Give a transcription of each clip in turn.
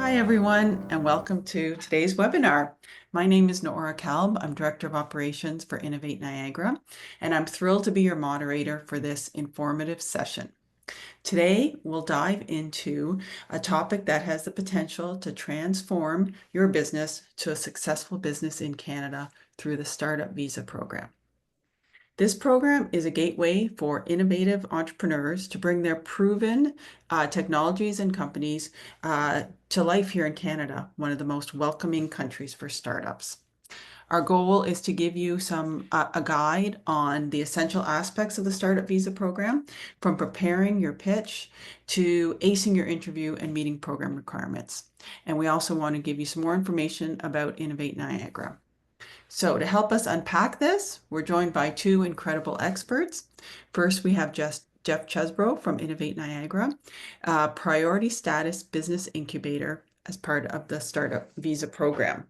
Hi, everyone, and welcome to today's webinar. My name is Nora Kalb. I'm Director of Operations for Innovate Niagara, and I'm thrilled to be your moderator for this informative session. Today, we'll dive into a topic that has the potential to transform your business to a successful business in Canada through the Startup Visa program. This program is a gateway for innovative entrepreneurs to bring their proven technologies and companies to life here in Canada, one of the most welcoming countries for startups. Our goal is to give you a guide on the essential aspects of the Startup Visa program, from preparing your pitch to acing your interview and meeting program requirements. And we also want to give you some more information about Innovate Niagara. So to help us unpack this, we're joined by two incredible experts. First, we have Jeff Chesebrough from Innovate Niagara, Priority Status Business Incubator as part of the Startup Visa program.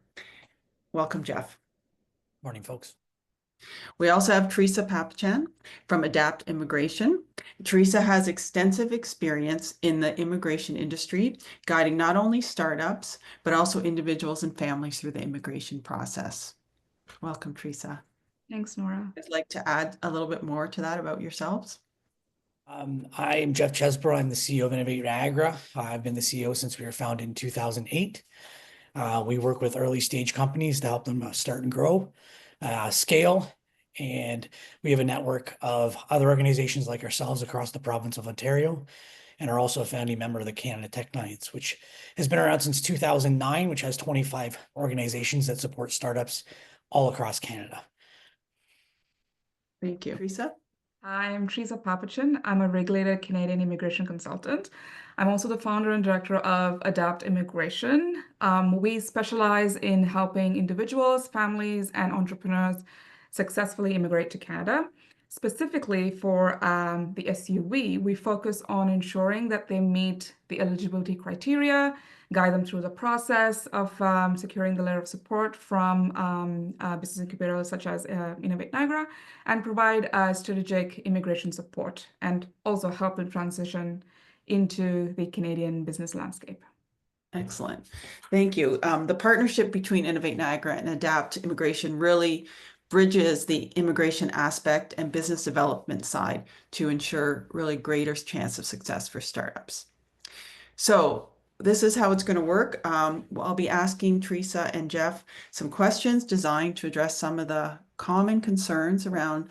Welcome, Jeff. Morning, folks. We also have Treasa Pappachan from Adapt Immigration. Treasa has extensive experience in the immigration industry, guiding not only startups, but also individuals and families through the immigration process. Welcome, Treasa. Thanks, Nora. I'd like to add a little bit more to that about yourselves. I am Jeff Chesebrough. I'm the CEO of Innovate Niagara. I've been the CEO since we were founded in 2008. We work with early stage companies to help them start and grow, scale, and we have a network of other organizations like ourselves across the province of Ontario, and are also a founding member of the Canada Tech Alliance, which has been around since 2009, which has 25 organizations that support startups all across Canada. Thank you. Treasa? I'm Treasa Pappachan. I'm a regulated Canadian immigration consultant. I'm also the founder and director of Adapt Immigration. We specialize in helping individuals, families, and entrepreneurs successfully immigrate to Canada. Specifically for the SUV, we focus on ensuring that they meet the eligibility criteria, guide them through the process of securing the letter of support from business incubators such as Innovate Niagara, and provide strategic immigration support, and also help them transition into the Canadian business landscape. Excellent. Thank you. The partnership between Innovate Niagara and Adapt Immigration really bridges the immigration aspect and business development side to ensure really greater chance of success for startups. So this is how it's going to work. I'll be asking Treasa and Jeff some questions designed to address some of the common concerns around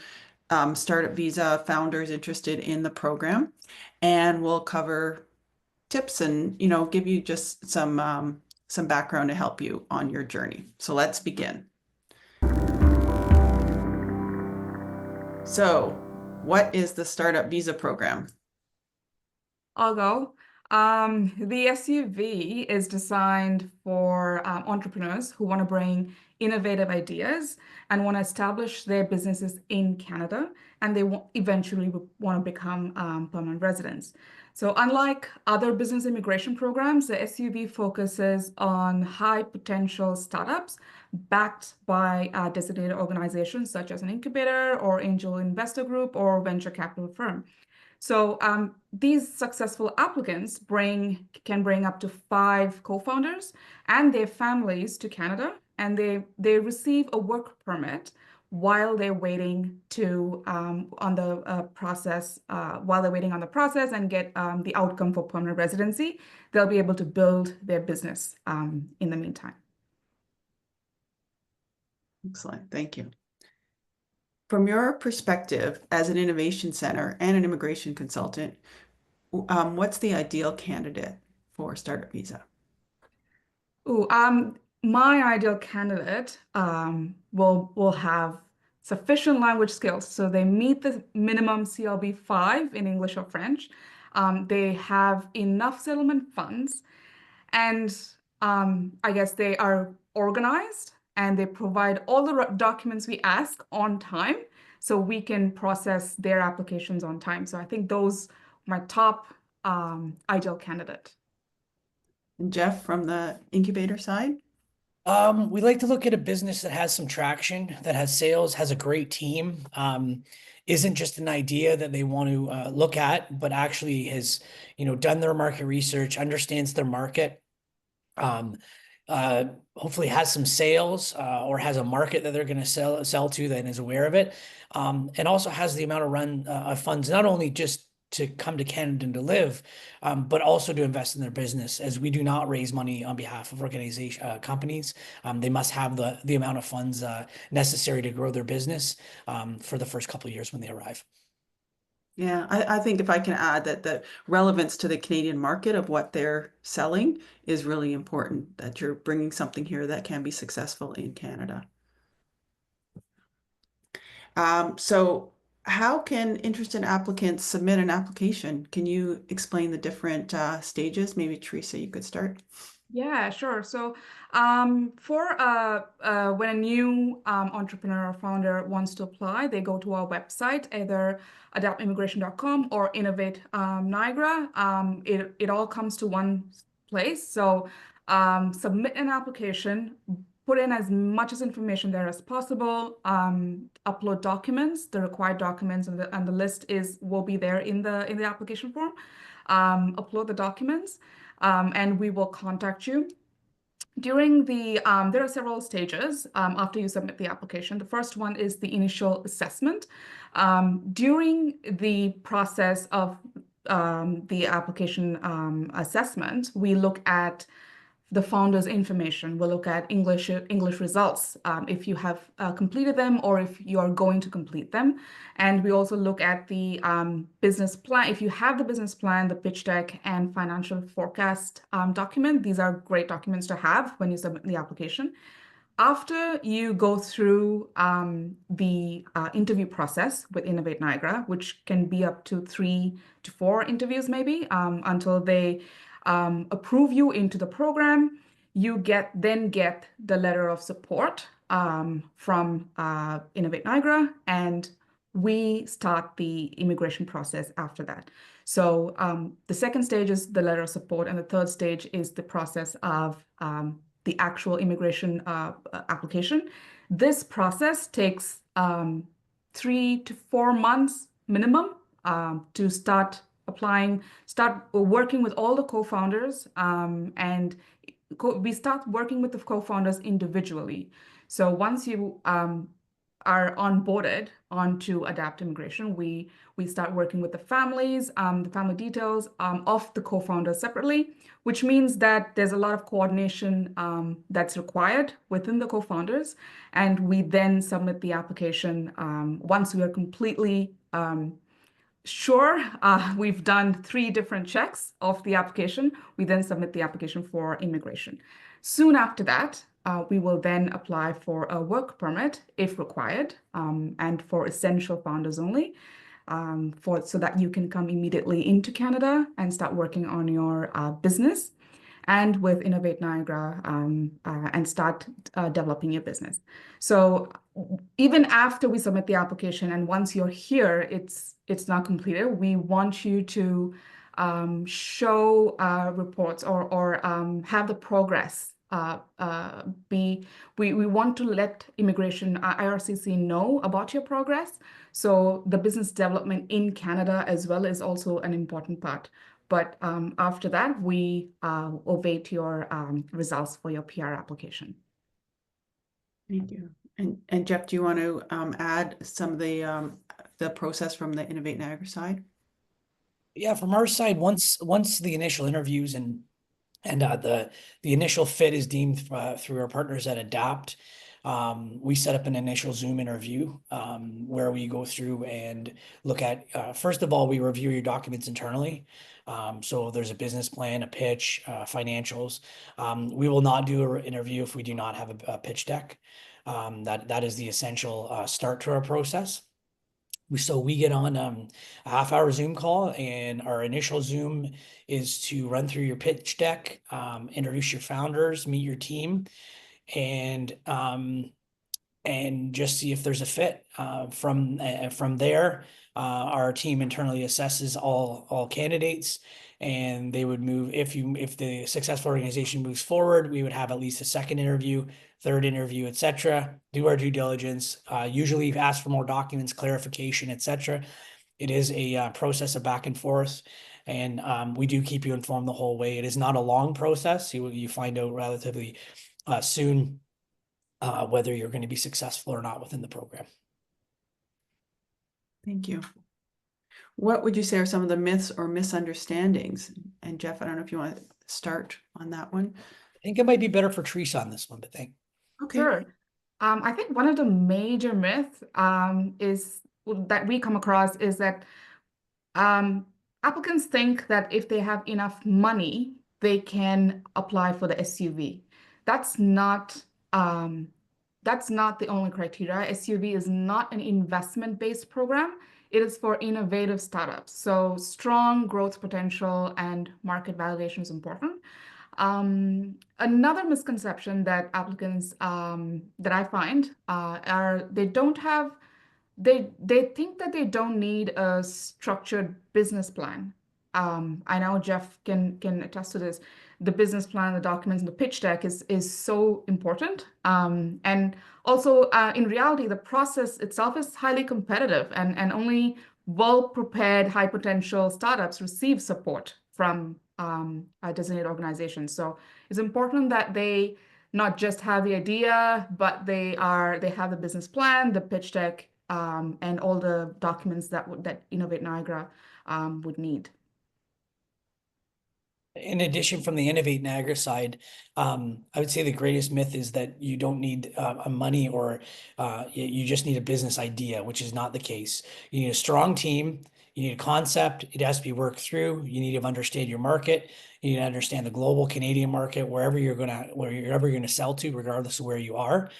Startup Visa founders interested in the program, and we'll cover tips and give you just some background to help you on your journey. So let's begin. So what is the Startup Visa program? I'll go. The SUV is designed for entrepreneurs who want to bring innovative ideas and want to establish their businesses in Canada, and they eventually want to become permanent residents. So unlike other business immigration programs, the SUV focuses on high potential startups backed by designated organizations such as an incubator or angel investor group or venture capital firm. So these successful applicants can bring up to 5 co-founders and their families to Canada, and they receive a work permit while they're waiting on the process and get the outcome for permanent residency. They'll be able to build their business in the meantime. Excellent, thank you. From your perspective as an innovation center and an immigration consultant, what's the ideal candidate for Startup Visa? My ideal candidate will have sufficient language skills. So they meet the minimum CLB 5 in English or French. They have enough settlement funds, and I guess they are organized, and they provide all the documents we ask on time, so we can process their applications on time. So I think those are my top ideal candidate. And Jeff, from the incubator side? We like to look at a business that has some traction, that has sales, has a great team, isn't just an idea that they want to look at, but actually has, done their market research, understands their market, hopefully has some sales or has a market that they're going to sell to that is aware of it, and also has the amount of funds, not only just to come to Canada and to live, but also to invest in their business, as we do not raise money on behalf of companies. They must have the amount of funds necessary to grow their business for the first couple of years when they arrive. Yeah, I think if I can add that the relevance to the Canadian market of what they're selling is really important, that you're bringing something here that can be successful in Canada. So how can interested applicants submit an application? Can you explain the different stages? Maybe Treasa, you could start. Yeah, sure. So, for when a new entrepreneur or founder wants to apply, they go to our website, either adaptimmigration.com or Innovate Niagara. It all comes to one place. So, submit an application, put in as much as information there as possible, upload documents, the required documents, and the list will be there in the application form. Upload the documents. And we will contact you. During there are several stages after you submit the application. The first one is the initial assessment. During the process of the application assessment, we look at the founder's information. We'll look at English results if you have completed them or if you are going to complete them. And we also look at the business plan. If you have the business plan, the pitch deck, and financial forecast document, these are great documents to have when you submit the application. After you go through the interview process with Innovate Niagara, which can be up to 3 to 4 interviews maybe, until they approve you into the program, you then get the letter of support from Innovate Niagara, and we start the immigration process after that. So the second stage is the letter of support, and the third stage is the process of the actual immigration application. This process takes 3 to 4 months minimum to start applying, start working with all the co-founders, and we start working with the co-founders individually. So once you are onboarded onto Adapt Immigration, we start working with the families, the family details of the co-founders separately, which means that there's a lot of coordination that's required within the co-founders. And we then submit the application once we are completely sure we've done 3 different checks of the application. We then submit the application for immigration. Soon after that, we will then apply for a work permit if required, and for essential founders only, so that you can come immediately into Canada and start working on your business and with Innovate Niagara, and start developing your business. So even after we submit the application and once you're here, it's not completed, we want you to show reports or have the progress. We want to let immigration IRCC know about your progress. So the business development in Canada as well is also an important part. But after that, we await your results for your PR application. Thank you. And Jeff, do you want to add some of the process from the Innovate Niagara side? Yeah, from our side, once the initial interviews and the initial fit is deemed through our partners at Adapt, we set up an initial Zoom interview where we go through and look at, first of all, we review your documents internally. So there's a business plan, a pitch, financials. We will not do an interview if we do not have a pitch deck. That is the essential start to our process. So we get on a half-hour Zoom call, and our initial Zoom is to run through your pitch deck, introduce your founders, meet your team, and just see if there's a fit. From there, our team internally assesses all candidates, and they would move. If the successful organization moves forward, we would have at least a second interview, third interview, etc. Do our due diligence. Usually ask for more documents, clarification, etc. It is a process of back and forth. And we do keep you informed the whole way. It is not a long process. You find out relatively soon whether you're going to be successful or not within the program. Thank you. What would you say are some of the myths or misunderstandings? And Jeff, I don't know if you want to start on that one. I think it might be better for Treasa on this one, but thank. Okay. Sure. I think one of the major myths is that we come across is that applicants think that if they have enough money, they can apply for the SUV. That's not the only criteria. SUV is not an investment-based program. It is for innovative startups. So strong growth potential and market validation is important. Another misconception that applicants that I find are they think that they don't need a structured business plan. I know Jeff can attest to this. The business plan, the documents, and the pitch deck is so important. And also, in reality, the process itself is highly competitive, and only well-prepared, high-potential startups receive support from a designated organization. So it's important that they not just have the idea, but they have the business plan, the pitch deck, and all the documents that Innovate Niagara would need. In addition, from the Innovate Niagara side, I would say the greatest myth is that you don't need a money or you just need a business idea, which is not the case. You need a strong team. You need a concept. It has to be worked through. You need to understand your market. You need to understand the global Canadian market, wherever you're gonna sell to, regardless of where you are.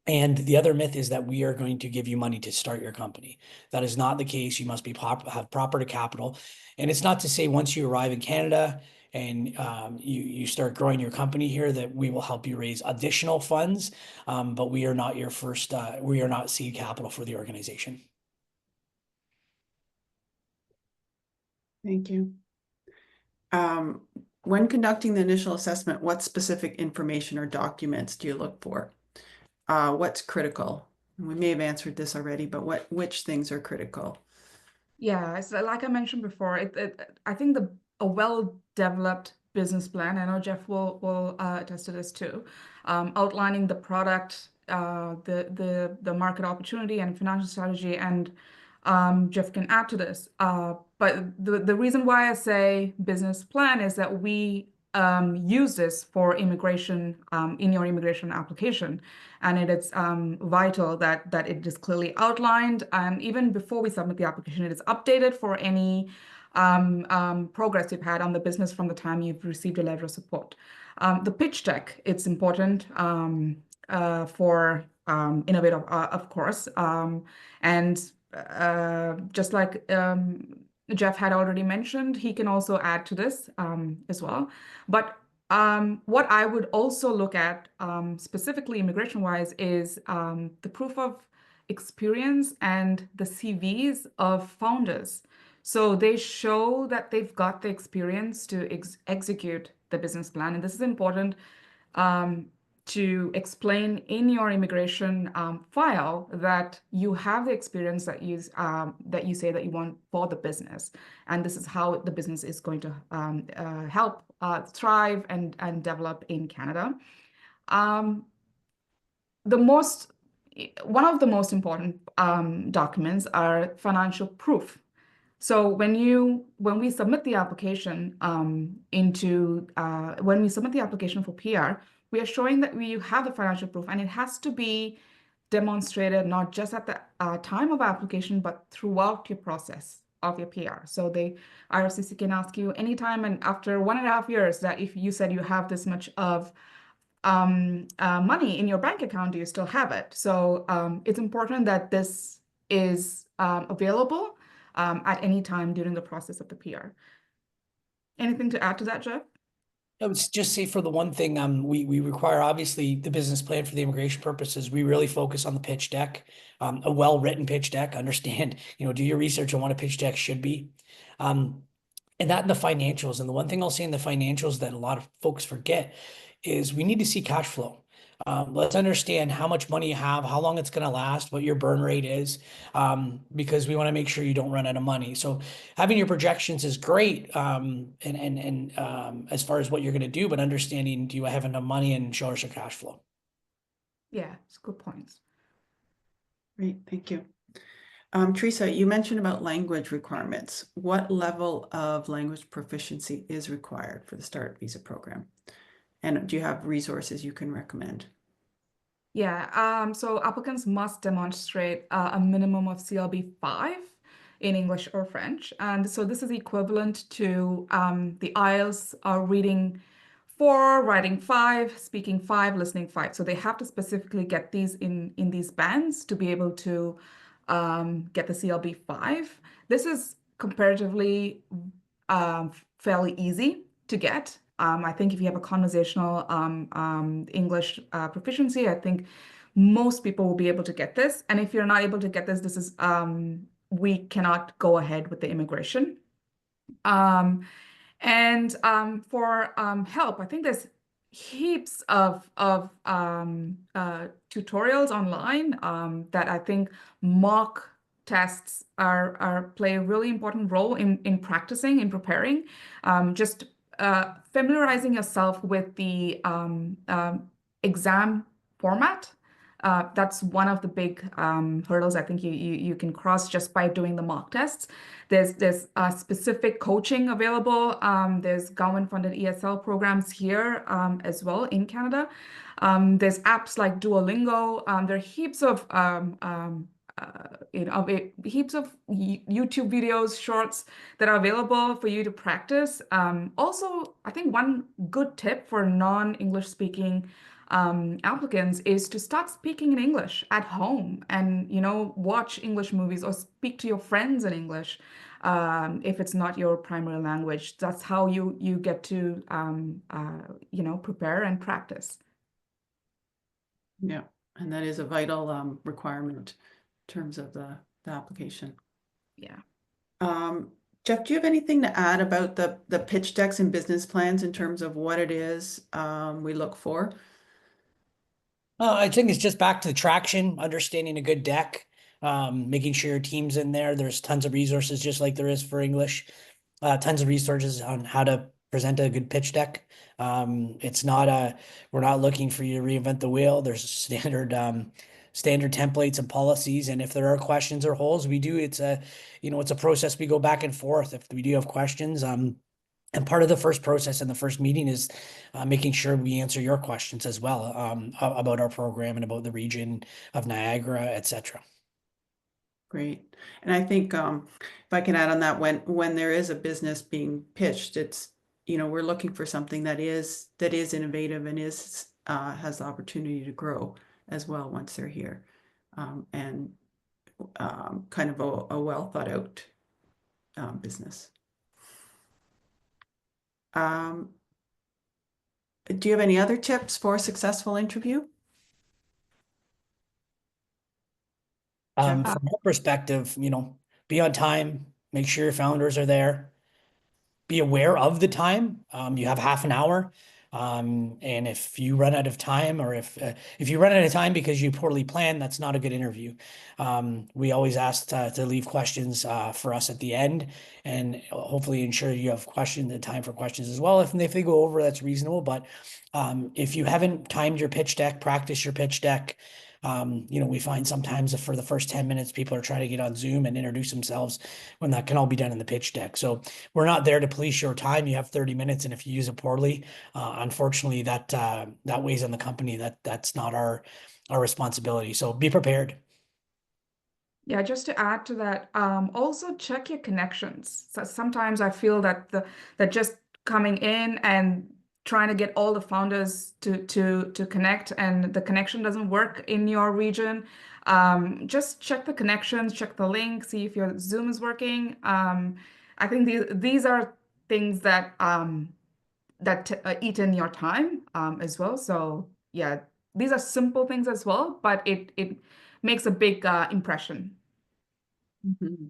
And the other myth is that we are going to give you money to start your company. That is not the case. You must have proper capital. And it's not to say once you arrive in Canada and you start growing your company here that we will help you raise additional funds. But we are not your first, we are not seed capital for the organization. Thank you. When conducting the initial assessment, what specific information or documents do you look for? What's critical? We may have answered this already, but which things are critical? Yeah, so like I mentioned before, I think a well-developed business plan, I know Jeff will attest to this too, outlining the product, the market opportunity and financial strategy, and Jeff can add to this. But the reason why I say business plan is that we use this for immigration in your immigration application, and it is vital that it is clearly outlined, and even before we submit the application, it is updated for any progress you've had on the business from the time you've received a letter of support. The pitch deck, it's important for Innovate, of course, and just like Jeff had already mentioned, he can also add to this as well. But what I would also look at specifically immigration-wise is the proof of experience and the CVs of founders. So they show that they've got the experience to execute the business plan. And this is important to explain in your immigration file that you have the experience that you say that you want for the business, and this is how the business is going to help thrive and develop in Canada. One of the most important documents are financial proof. So when we submit the application when we submit the application for PR, we are showing that you have the financial proof, and it has to be demonstrated not just at the time of application, but throughout your process of your PR. So the IRCC can ask you anytime, and after 1.5 years, that if you said you have this much of money in your bank account, do you still have it? So it's important that this is available at any time during the process of the PR. Anything to add to that, Jeff? I would just say for the one thing, we require obviously the business plan for the immigration purposes. We really focus on the pitch deck, a well-written pitch deck. Understand, do your research on what a pitch deck should be, and that in the financials. And the one thing I'll say in the financials that a lot of folks forget is we need to see cash flow. Let's understand how much money you have, how long it's going to last, what your burn rate is, because we want to make sure you don't run out of money. So having your projections is great, and as far as what you're going to do, but understanding, do you have enough money and show us your cash flow? Yeah, it's good points. Great, thank you. Treasa, you mentioned about language requirements. What level of language proficiency is required for the Start Visa program? And do you have resources you can recommend? Yeah, so applicants must demonstrate a minimum of CLB 5 in English or French. And so this is equivalent to the IELTS reading 4, writing 5, speaking 5, listening 5. So they have to specifically get these in these bands to be able to get the CLB 5. This is comparatively fairly easy to get. I think if you have a conversational English proficiency, I think most people will be able to get this. And if you're not able to get this, this is we cannot go ahead with the immigration. For help, I think there's heaps of tutorials online that I think mock tests play a really important role in practicing, in preparing. Just familiarizing yourself with the exam format. That's one of the big hurdles I think you can cross just by doing the mock tests. There's specific coaching available. There's government-funded ESL programs here as well in Canada. There's apps like Duolingo. There are heaps of heaps of YouTube videos, shorts that are available for you to practice. Also, I think one good tip for non-English speaking applicants is to start speaking in English at home and, watch English movies or speak to your friends in English if it's not your primary language. That's how you get to, prepare and practice. Yeah, and that is a vital requirement in terms of the application. Yeah. Jeff, do you have anything to add about the pitch decks and business plans in terms of what it is we look for? I think it's just back to the traction, understanding a good deck, making sure your team's in there. There's tons of resources, just like there is for English, tons of resources on how to present a good pitch deck. It's not we're not looking for you to reinvent the wheel. There's standard templates and policies. And if there are questions or holes, it's a process. We go back and forth. If we do have questions, and part of the first process in the first meeting is making sure we answer your questions as well about our program and about the region of Niagara, etc. Great. And I think if I can add on that, when there is a business being pitched, it's, we're looking for something that is innovative and has the opportunity to grow as well once they're here, and kind of a well thought out business. Do you have any other tips for a successful interview? From our perspective, be on time, make sure your founders are there, be aware of the time. You have half an hour. And if you run out of time, or if you run out of time because you poorly planned, that's not a good interview. We always ask to leave questions for us at the end, and hopefully ensure you have the time for questions as well. If they go over, that's reasonable. But if you haven't timed your pitch deck, practice your pitch deck. We find sometimes for the first 10 minutes, people are trying to get on Zoom and introduce themselves when that can all be done in the pitch deck. So we're not there to police your time. You have 30 minutes, and if you use it poorly, unfortunately, that weighs on the company. That's not our responsibility. So be prepared. Yeah, just to add to that, also check your connections. So sometimes I feel that that just coming in and trying to get all the founders to connect, and the connection doesn't work in your region. Just check the connections, check the link, see if your Zoom is working. I think these are things that eat in your time as well. So yeah, these are simple things as well, but it makes a big impression. Mm-hmm.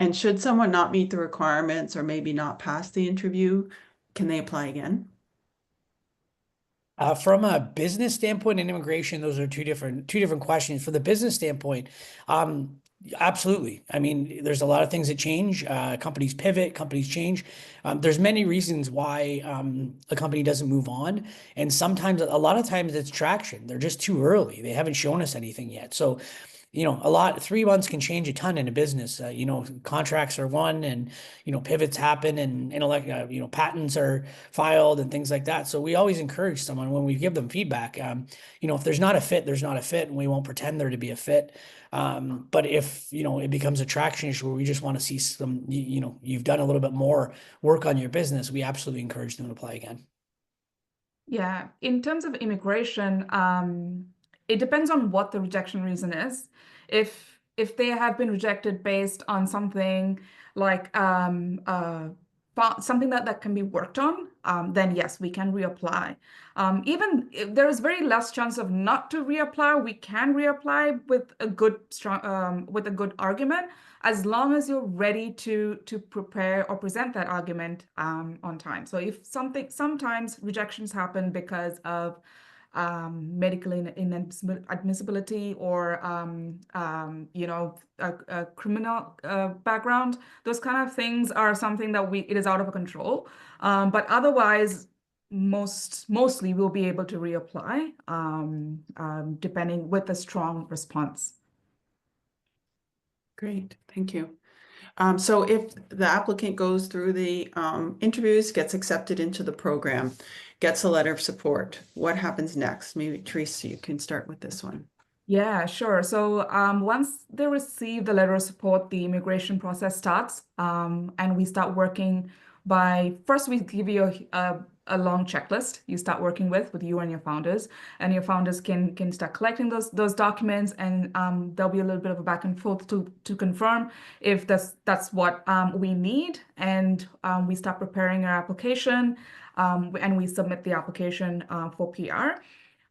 And should someone not meet the requirements or maybe not pass the interview, can they apply again? From a business standpoint and immigration, those are two different questions. For the business standpoint, um, absolutely. I mean, there's a lot of things that change. Companies pivot, companies change. There's many reasons why a company doesn't move on, and sometimes, a lot of times, it's traction. They're just too early. They haven't shown us anything yet. So, 3 months can change a ton in a business. Contracts are won, and pivots happen, and patents are filed and things like that. So we always encourage someone when we give them feedback. If there's not a fit, there's not a fit, and we won't pretend there to be a fit. But if it becomes a traction issue where we just want to see some, you've done a little bit more work on your business, we absolutely encourage them to apply again. Yeah, in terms of immigration, it depends on what the rejection reason is. If they have been rejected based on something like something that can be worked on, then yes, we can reapply. Even if there is very less chance of not to reapply, we can reapply with a good strong with a good argument, as long as you're ready to prepare or present that argument on time. So if sometimes rejections happen because of medical inadmissibility or a criminal background, those kind of things are something that it is out of our control. But otherwise, mostly we'll be able to reapply depending with a strong response. Great, thank you. So if the applicant goes through the interviews, gets accepted into the program, gets a letter of support, what happens next? Maybe Treasa, you can start with this one. Yeah, sure. So once they receive the letter of support, the immigration process starts, and we start working first we give you a long checklist you start working with you and your founders, and your founders can start collecting those documents, and there'll be a little bit of a back and forth to confirm if that's what we need, and we start preparing our application, and we submit the application for PR.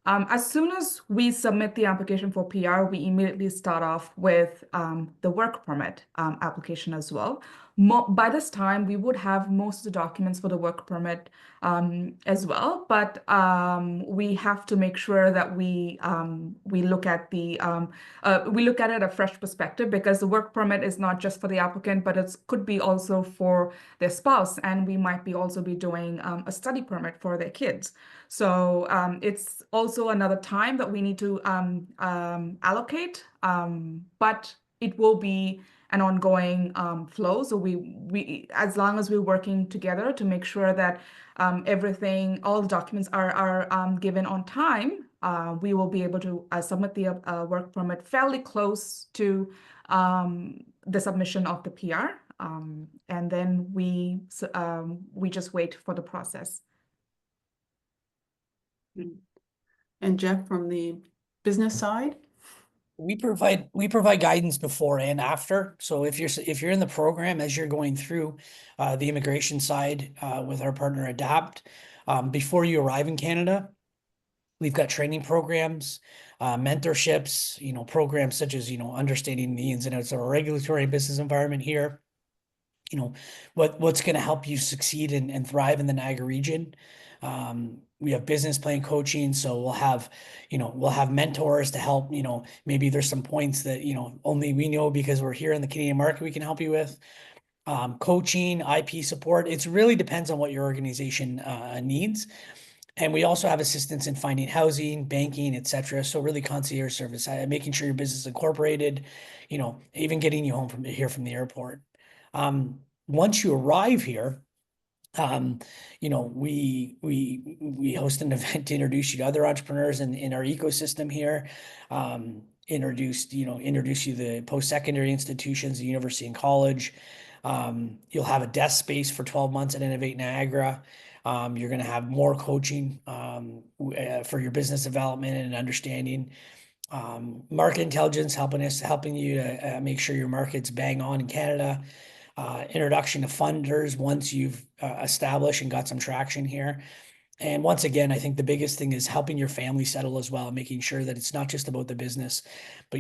As soon as we submit the application for PR, we immediately start off with the work permit application as well. By this time, we would have most of the documents for the work permit as well, but we have to make sure that we look at it a fresh perspective, because the work permit is not just for the applicant, but it could be also for their spouse, and we might also be doing a study permit for their kids. So it's also another time that we need to allocate, but it will be an ongoing flow. So we as long as we're working together to make sure that all the documents are given on time, we will be able to submit the work permit fairly close to the submission of the PR, and then we just wait for the process. And Jeff, from the business side? We provide guidance before and after. So if you're in the program as you're going through the immigration side with our partner Adapt, before you arrive in Canada, we've got training programs, mentorships, programs such as understanding the ins and outs of a regulatory and business environment here. What's going to help you succeed and thrive in the Niagara region. We have business plan coaching, so we'll have mentors to help. Maybe there's some points that only we know because we're here in the Canadian market we can help you with. Coaching, IP support. It really depends on what your organization needs. And we also have assistance in finding housing, banking, etc. So really concierge service, making sure your business is incorporated, even getting you home from the airport. Once you arrive here, we host an event to introduce you to other entrepreneurs in our ecosystem here. Introduce you to the post-secondary institutions, the university and college. You'll have a desk space for 12 months at Innovate Niagara. You're going to have more coaching for your business development and understanding. Market intelligence, helping you to make sure your market's bang on in Canada. Introduction to funders once you've established and got some traction here. And once again, I think the biggest thing is helping your family settle as well, making sure that it's not just about the business, but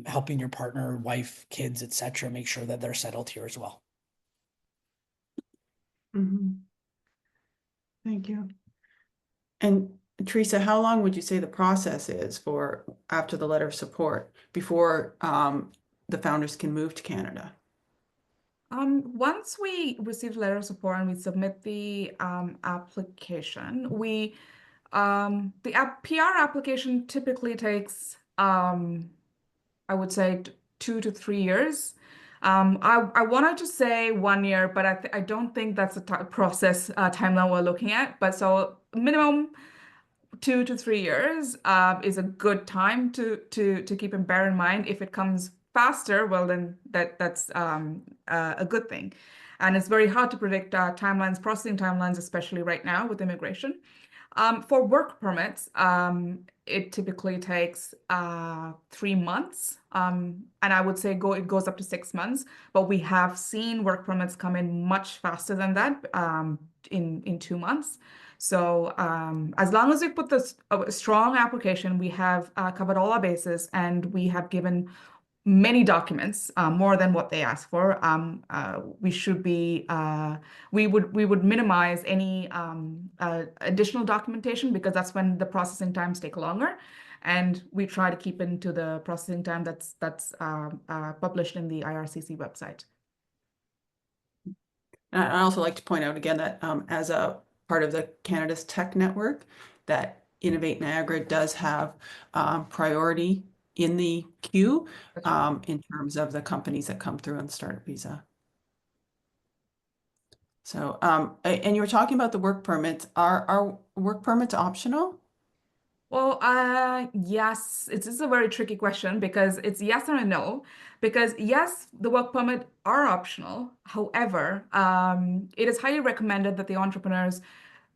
helping your partner, wife, kids, etc., make sure that they're settled here as well. Thank you. And Treasa, how long would you say the process is for after the letter of support before the founders can move to Canada? Once we receive the letter of support and we submit the application, PR application typically takes I would say 2 to 3 years. I wanted to say 1 year, but I don't think that's the process timeline we're looking at. But so minimum 2 to 3 years is a good time to keep and bear in mind. If it comes faster, well then that's a good thing. And it's very hard to predict timelines, processing timelines, especially right now with immigration. For work permits, it typically takes 3 months, and I would say it goes up to 6 months. But we have seen work permits come in much faster than that, in 2 months. So as long as we put this a strong application, we have covered all our bases, and we have given many documents, more than what they ask for. We would minimize any additional documentation, because that's when the processing times take longer, and we try to keep into the processing time that's published in the IRCC website. And I also like to point out again that as a part of the Canada's Tech Network, that Innovate Niagara does have priority in the queue in terms of the companies that come through on the startup visa. So, and you were talking about the work permits. Are work permits optional? Well, yes, it's a very tricky question, because it's yes and a no. Because yes, the work permit are optional. However, it is highly recommended that the entrepreneurs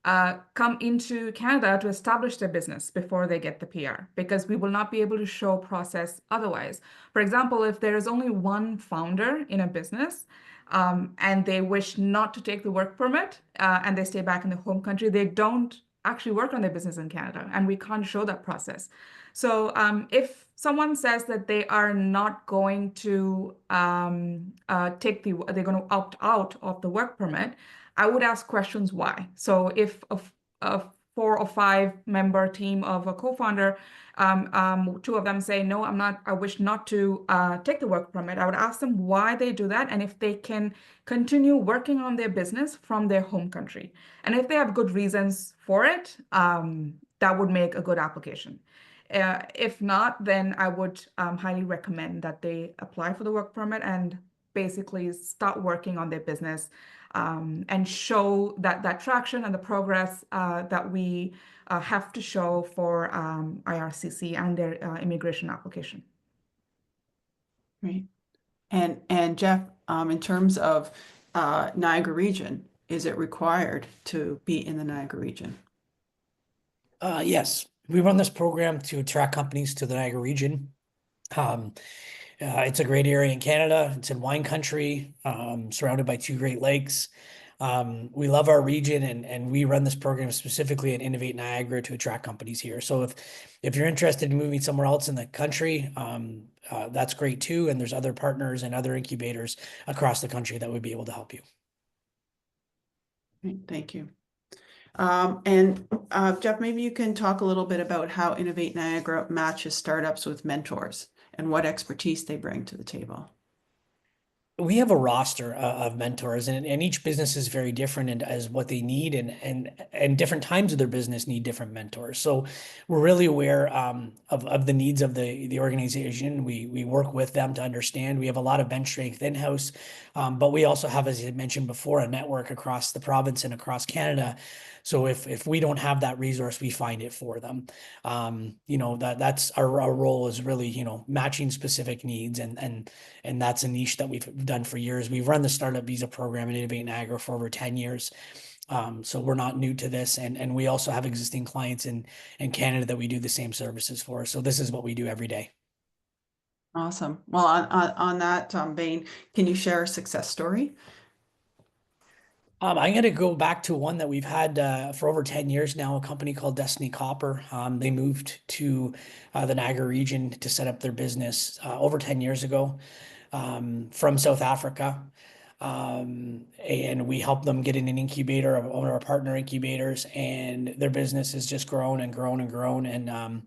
come into Canada to establish their business before they get the PR, because we will not be able to show process otherwise. For example, if there is only one founder in a business, and they wish not to take the work permit, and they stay back in the home country, they don't actually work on their business in Canada, and we can't show that process. So if someone says that they are not going to they're going to opt out of the work permit, I would ask questions why. So if a 4 or 5 member team of a co-founder, two of them say, no, I wish not to take the work permit, I would ask them why they do that, and if they can continue working on their business from their home country. And if they have good reasons for it, that would make a good application. If not, then I would highly recommend that they apply for the work permit and basically start working on their business, and show that traction and the progress that we have to show for IRCC and their immigration application. Right. And Jeff, in terms of Niagara region, is it required to be in the Niagara region? Yes, we run this program to attract companies to the Niagara region. It's a great area in Canada. It's in wine country, surrounded by 2 Great Lakes. We love our region, and we run this program specifically at Innovate Niagara to attract companies here. So if you're interested in moving somewhere else in the country, that's great too. And there's other partners and other incubators across the country that would be able to help you. Right, thank you. And Jeff, maybe you can talk a little bit about how Innovate Niagara matches startups with mentors and what expertise they bring to the table. We have a roster of mentors, and each business is very different and as what they need, and different times of their business need different mentors. So we're really aware of the needs of the organization. We work with them to understand. We have a lot of bench strength in-house, but we also have, as I mentioned before, a network across the province and across Canada. So if we don't have that resource, we find it for them. That's our role, is really, matching specific needs, and that's a niche that we've done for years. We've run the startup visa program in Innovate Niagara for over 10 years. So we're not new to this, and we also have existing clients in Canada that we do the same services for. So this is what we do every day. Awesome. Well, on that vein, can you share a success story? I'm going to go back to one that we've had for over 10 years now, a company called Destiny Copper. They moved to the Niagara region to set up their business over 10 years ago, from South Africa. And we help them get in an incubator of one of our partner incubators, and their business has just grown and grown and grown. And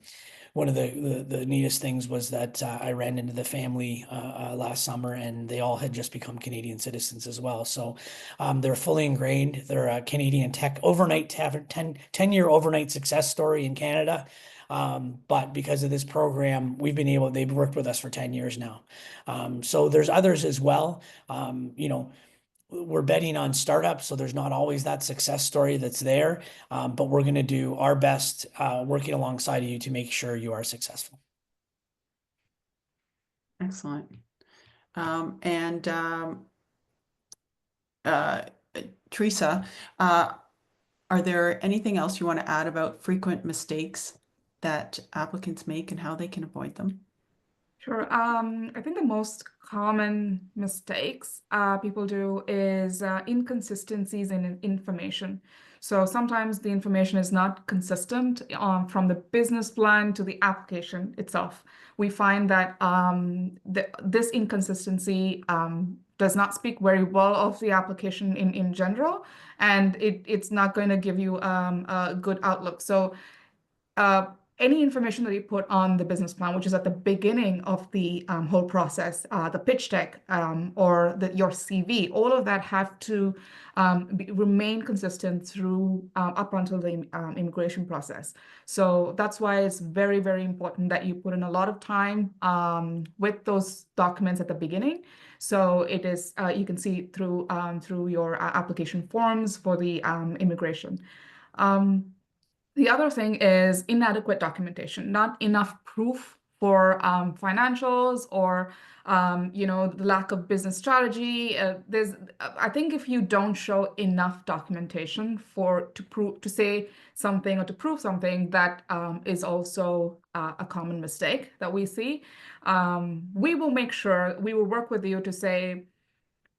one of the neatest things was that I ran into the family last summer, and they all had just become Canadian citizens as well. So they're fully ingrained. They're a Canadian tech overnight 10-year overnight success story in Canada. But because of this program, they've worked with us for 10 years now. So there's others as well. We're betting on startups, so there's not always that success story that's there. But we're going to do our best working alongside you to make sure you are successful. Excellent. Treasa, are there anything else you want to add about frequent mistakes that applicants make and how they can avoid them? Sure. I think the most common mistakes people do is inconsistencies in information. So sometimes the information is not consistent from the business plan to the application itself. We find that this inconsistency does not speak very well of the application in general, and it's not going to give you a good outlook. So any information that you put on the business plan, which is at the beginning of the whole process, the pitch deck or your CV, all of that have to remain consistent through up until the immigration process. So that's why it's very, very important that you put in a lot of time with those documents at the beginning. So it is you can see through your application forms for the immigration. The other thing is inadequate documentation, not enough proof for financials or the lack of business strategy. I think if you don't show enough documentation to say something or to prove something, that is also a common mistake that we see. We will work with you to say,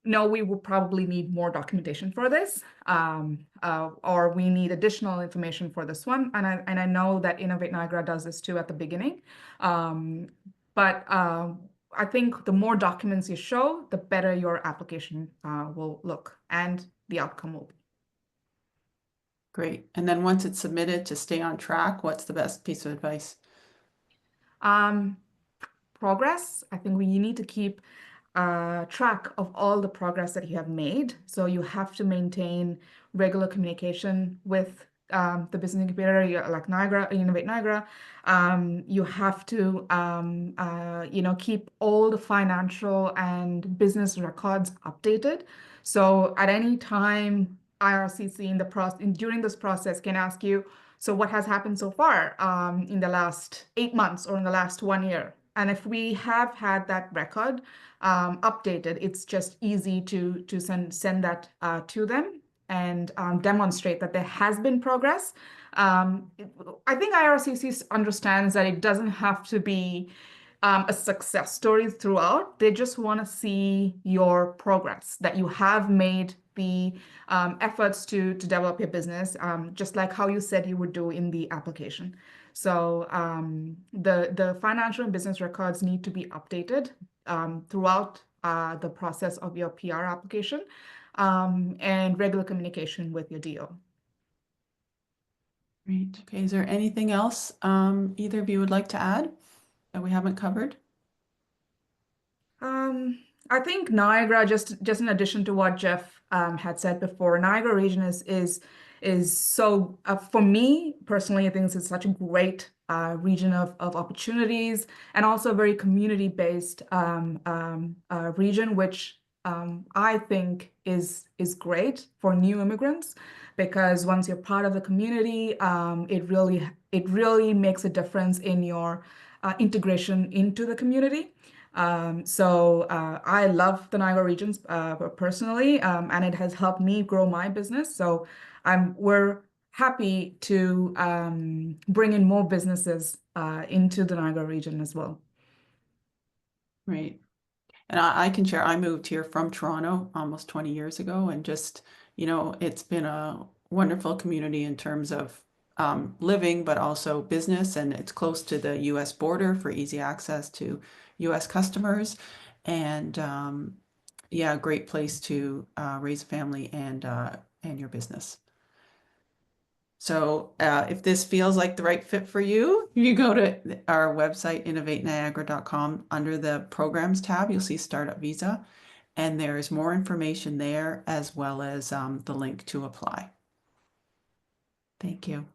no, we will probably need more documentation for this, or we need additional information for this one. And I know that Innovate Niagara does this too at the beginning. But I think the more documents you show, the better your application will look and the outcome will be. Great. And then once it's submitted, to stay on track, what's the best piece of advice? Progress. I think you need to keep track of all the progress that you have made. So you have to maintain regular communication with the business incubator, like Niagara, Innovate Niagara. You have to, keep all the financial and business records updated. So at any time, IRCC during this process can ask you, so what has happened so far in the last 8 months or in the last 1 year? And if we have had that record updated, it's just easy to send that to them and demonstrate that there has been progress. I think IRCC understands that it doesn't have to be a success story throughout. They just want to see your progress, that you have made the efforts to develop your business, just like how you said you would do in the application. So the financial and business records need to be updated throughout the process of your PR application and regular communication with your DO. Great. Okay. Is there anything else either of you would like to add that we haven't covered? I think Niagara, just in addition to what Jeff had said before, Niagara region is so for me personally, I think it's such a great region of opportunities, and also a very community-based region, which I think is great for new immigrants, because once you're part of the community, it really makes a difference in your integration into the community. So I love the Niagara regions personally, and it has helped me grow my business. So we're happy to bring in more businesses into the Niagara region as well. Great. And I can share, I moved here from Toronto almost 20 years ago, and just, it's been a wonderful community in terms of living, but also business, and it's close to the US border for easy access to US customers. And yeah, a great place to raise a family and your business. So if this feels like the right fit for you, you go to our website, innovateniagara.com. Under the programs tab, you'll see Startup Visa, and there's more information there as well as the link to apply. Thank you.